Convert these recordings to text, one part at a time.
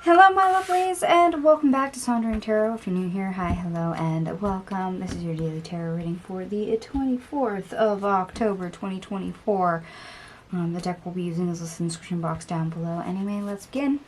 Hello, my lovelies, and welcome back to Sondering Tarot. If you're new here, hi, hello, and welcome. This is your daily tarot reading for the 24th of October, 2024. The deck we'll be using is listed in the description box down below. Anyway, let's begin.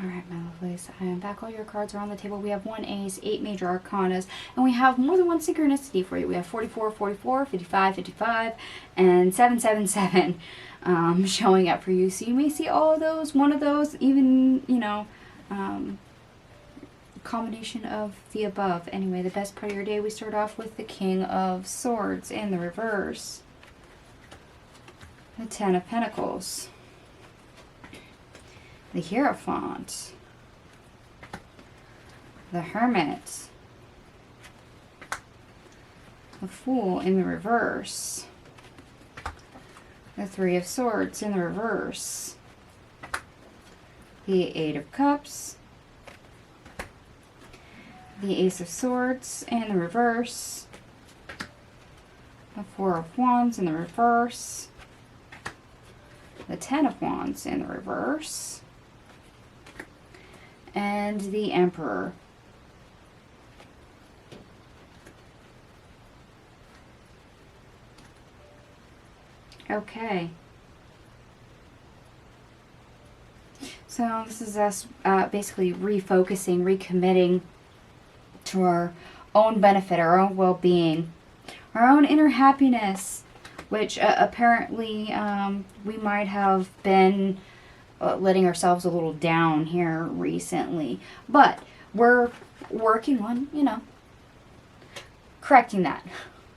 Alright, my lovelies, I am back. All your cards are on the table. We have 1 ace, 8 major arcanas, and we have more than one synchronicity for you. We have 44, 44, 55, 55, and 777 showing up for you. So you may see all of those, one of those, even, combination of the above. Anyway, the best part of your day, we start off with the King of Swords in the reverse. The Ten of Pentacles. The Hierophant, the Hermit, the Fool in the reverse, the Three of Swords in the reverse, the Eight of Cups, the Ace of Swords in the reverse, the Four of Wands in the reverse, the Ten of Wands in the reverse, and the Emperor. Okay. So this is us basically refocusing, recommitting to our own benefit, our own well-being, our own inner happiness, which apparently we might have been letting ourselves a little down here recently. But we're working on, correcting that.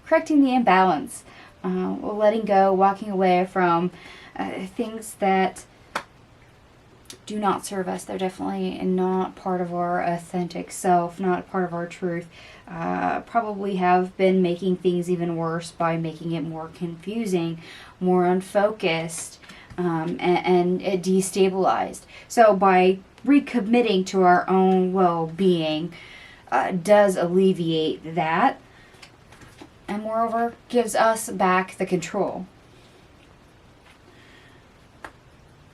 Correcting the imbalance. Letting go, walking away from things that do not serve us. They're definitely not part of our authentic self, not part of our truth. Probably have been making things even worse by making it more confusing, more unfocused, and destabilized. So by recommitting to our own well-being does alleviate that, and moreover gives us back the control.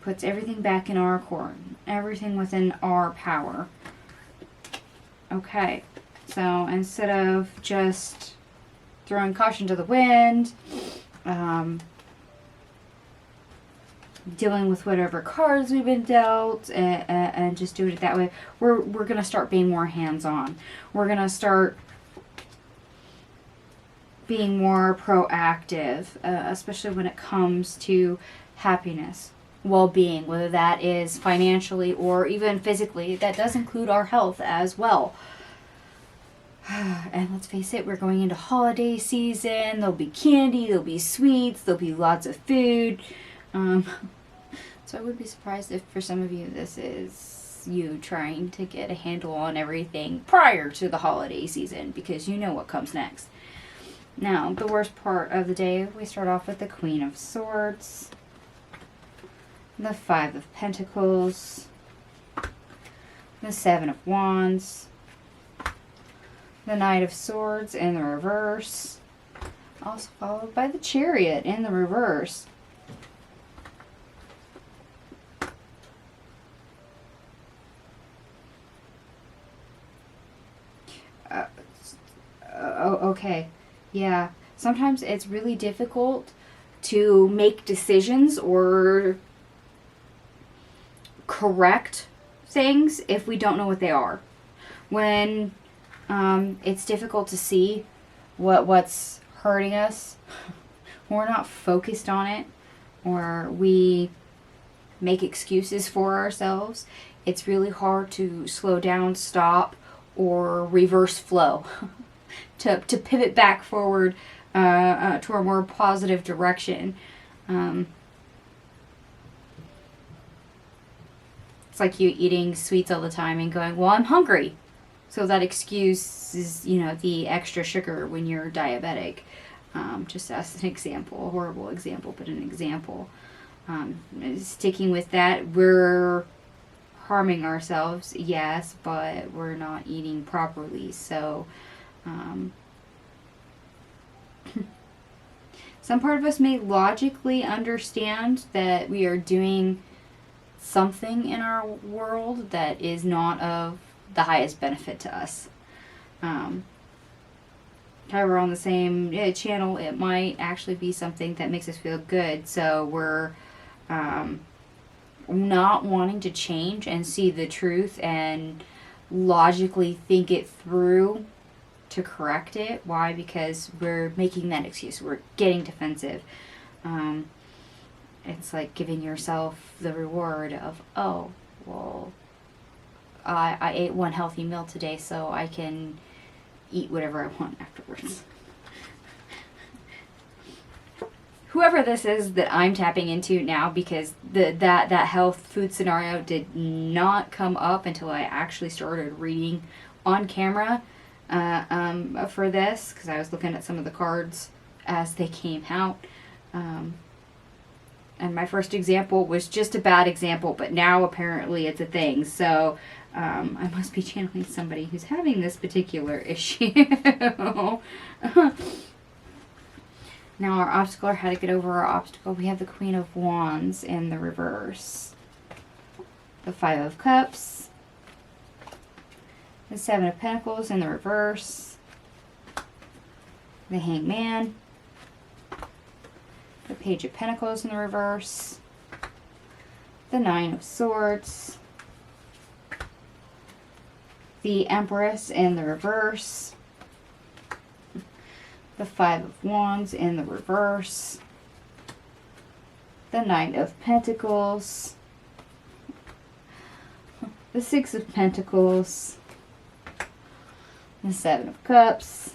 Puts everything back in our court, everything within our power. Okay, so instead of just throwing caution to the wind, dealing with whatever cards we've been dealt, and just doing it that way, we're going to start being more hands-on. We're going to start being more proactive, especially when it comes to happiness, well-being, whether that is financially or even physically. That does include our health as well. And let's face it, we're going into holiday season. There'll be candy, there'll be sweets, there'll be lots of food. So I would be surprised if for some of you this is you trying to get a handle on everything prior to the holiday season, because you know what comes next. Now, the worst part of the day, we start off with the Queen of Swords, the Five of Pentacles, the Seven of Wands, the Knight of Swords in the reverse, also followed by the Chariot in the reverse. Okay, yeah. Sometimes it's really difficult to make decisions or correct things if we don't know what they are. When it's difficult to see what's hurting us, when we're not focused on it, or we make excuses for ourselves, it's really hard to slow down, stop, or reverse flow. to pivot back forward to a more positive direction. It's like you eating sweets all the time and going, well, I'm hungry. So that excuse is, the extra sugar when you're diabetic. Just as an example, a horrible example, but an example. Sticking with that, we're harming ourselves, yes, but we're not eating properly. So Some part of us may logically understand that we are doing something in our world that is not of the highest benefit to us. However, on the same channel, it might actually be something that makes us feel good. So we're not wanting to change and see the truth and logically think it through to correct it. Why? Because we're making that excuse. We're getting defensive. It's like giving yourself the reward of, oh, well, I ate one healthy meal today, so I can eat whatever I want afterwards. Whoever this is that I'm tapping into now, because that health food scenario did not come up until I actually started reading on camera for this, because I was looking at some of the cards as they came out. And my first example was just a bad example, but now apparently it's a thing. So I must be channeling somebody who's having this particular issue. Now our obstacle, or how to get over our obstacle, we have the Queen of Wands in the reverse. The Five of Cups. The Seven of Pentacles in the reverse. The Hangman. The Page of Pentacles in the reverse. The Nine of Swords. The Empress in the reverse. The Five of Wands in the reverse. The Knight of Pentacles. The Six of Pentacles. The Seven of Cups.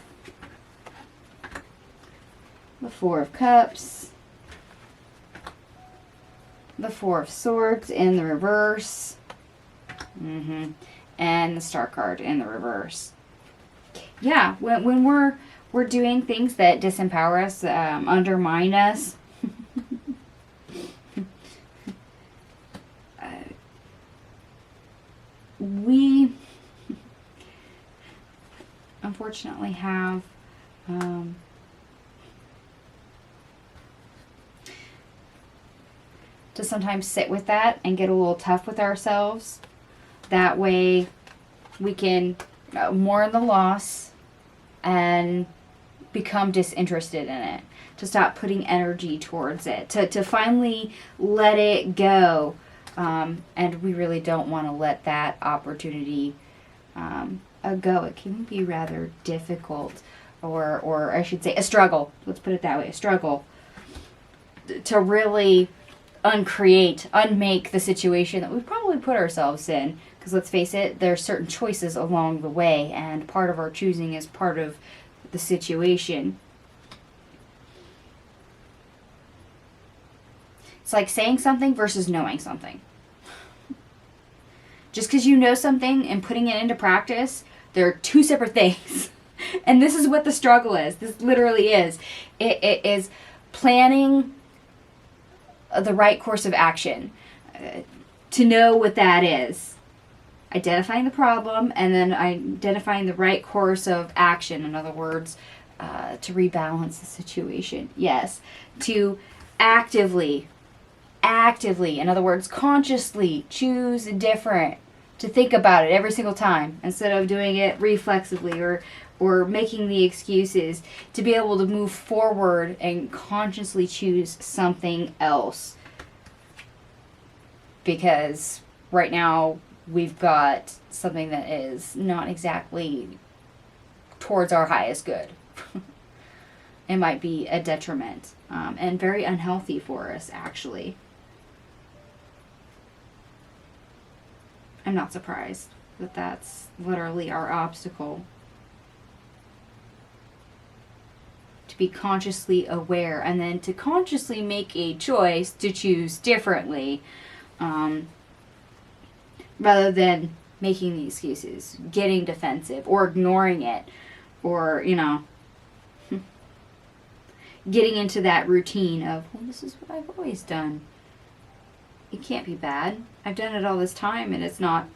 The Four of Cups. The Four of Swords in the reverse. And the Star card in the reverse. Yeah, when we're doing things that disempower us, undermine us, we unfortunately have to sometimes sit with that and get a little tough with ourselves. That way we can mourn the loss and become disinterested in it. To stop putting energy towards it. To finally let it go. And we really don't want to let that opportunity go. It can be rather difficult. Or I should say a struggle. Let's put it that way. A struggle. To really unmake the situation that we've probably put ourselves in. Because let's face it, there are certain choices along the way, and part of our choosing is part of the situation. It's like saying something versus knowing something. Just because you know something and putting it into practice, they're two separate things. And this is what the struggle is. This literally is. It is planning the right course of action. To know what that is. Identifying the problem and then identifying the right course of action. In other words, to rebalance the situation. Yes. To actively, in other words, consciously choose different. To think about it every single time instead of doing it reflexively or making the excuses. To be able to move forward and consciously choose something else. Because right now we've got something that is not exactly towards our highest good. It might be a detriment and very unhealthy for us, actually. I'm not surprised that that's literally our obstacle. To be consciously aware and then to consciously make a choice to choose differently. Rather than making the excuses, getting defensive, or ignoring it, or, getting into that routine of, well, this is what I've always done. It can't be bad. I've done it all this time, and it's not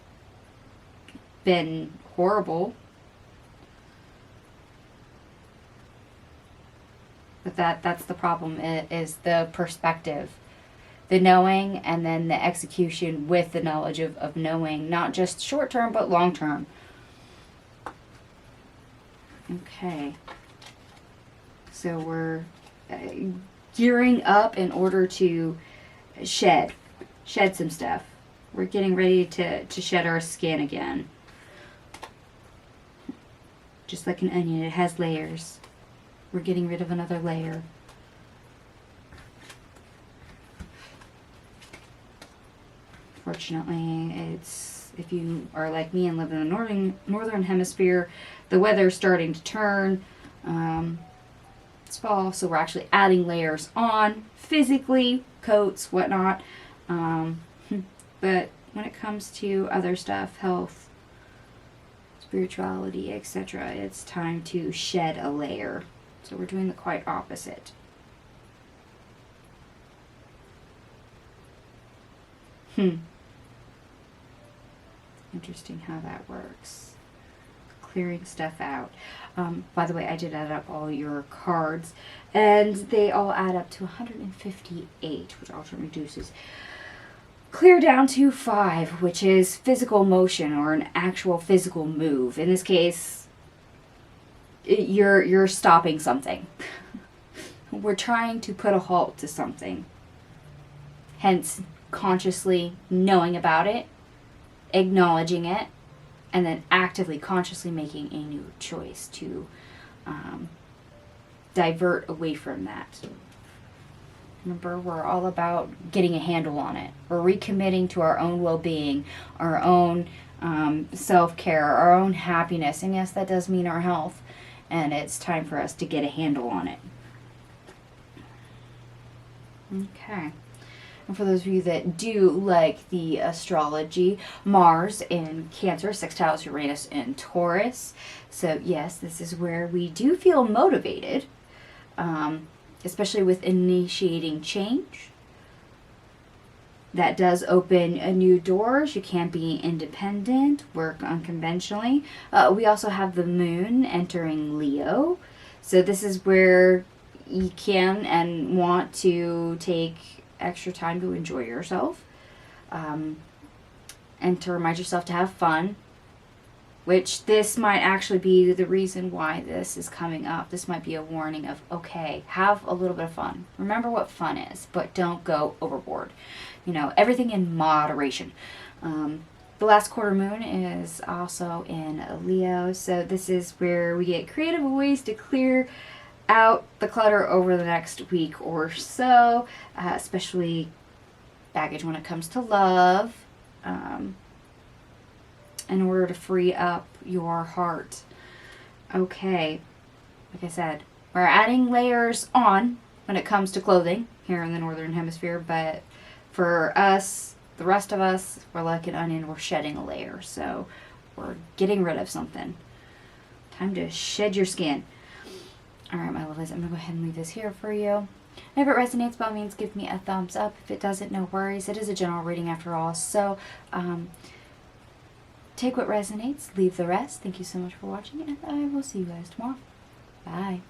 been horrible. But that's the problem, is the perspective. The knowing and then the execution with the knowledge of knowing, not just short term, but long term. Okay. So we're gearing up in order to shed some stuff. We're getting ready to shed our skin again. Just like an onion, it has layers. We're getting rid of another layer. Fortunately, if you are like me and live in the northern hemisphere, the weather's starting to turn. It's fall, so we're actually adding layers on physically, coats, whatnot. But when it comes to other stuff, health, spirituality, etc., it's time to shed a layer. So we're doing the quite opposite. Interesting how that works. Clearing stuff out. By the way, I did add up all your cards, and they all add up to 158, which also reduces clear down to 5, which is physical motion or an actual physical move. In this case, you're stopping something. We're trying to put a halt to something. Hence, consciously knowing about it, acknowledging it, and then actively, consciously making a new choice to divert away from that. Remember, we're all about getting a handle on it. We're recommitting to our own well-being, our own self-care, our own happiness. And yes, that does mean our health. And it's time for us to get a handle on it. Okay. And for those of you that do like the astrology, Mars in Cancer sextiles Uranus in Taurus. So yes, this is where we do feel motivated, especially with initiating change. That does open new doors. You can be independent, work unconventionally. We also have the moon entering Leo. So this is where you can and want to take extra time to enjoy yourself, and to remind yourself to have fun, which this might actually be the reason why this is coming up. This might be a warning of, okay, have a little bit of fun. Remember what fun is, but don't go overboard. You know, everything in moderation. The last quarter moon is also in Leo, so this is where we get creative ways to clear out the clutter over the next week or so, especially baggage when it comes to love, in order to free up your heart. Okay, like I said, we're adding layers on when it comes to clothing here in the Northern Hemisphere, but for us, the rest of us, we're like an onion, we're shedding a layer, so we're getting rid of something. Time to shed your skin. Alright, my lovelies, I'm going to go ahead and leave this here for you. If it resonates, by all means, give me a thumbs up. If it doesn't, no worries. It is a general reading after all. So, take what resonates, leave the rest. Thank you so much for watching, and I will see you guys tomorrow. Bye.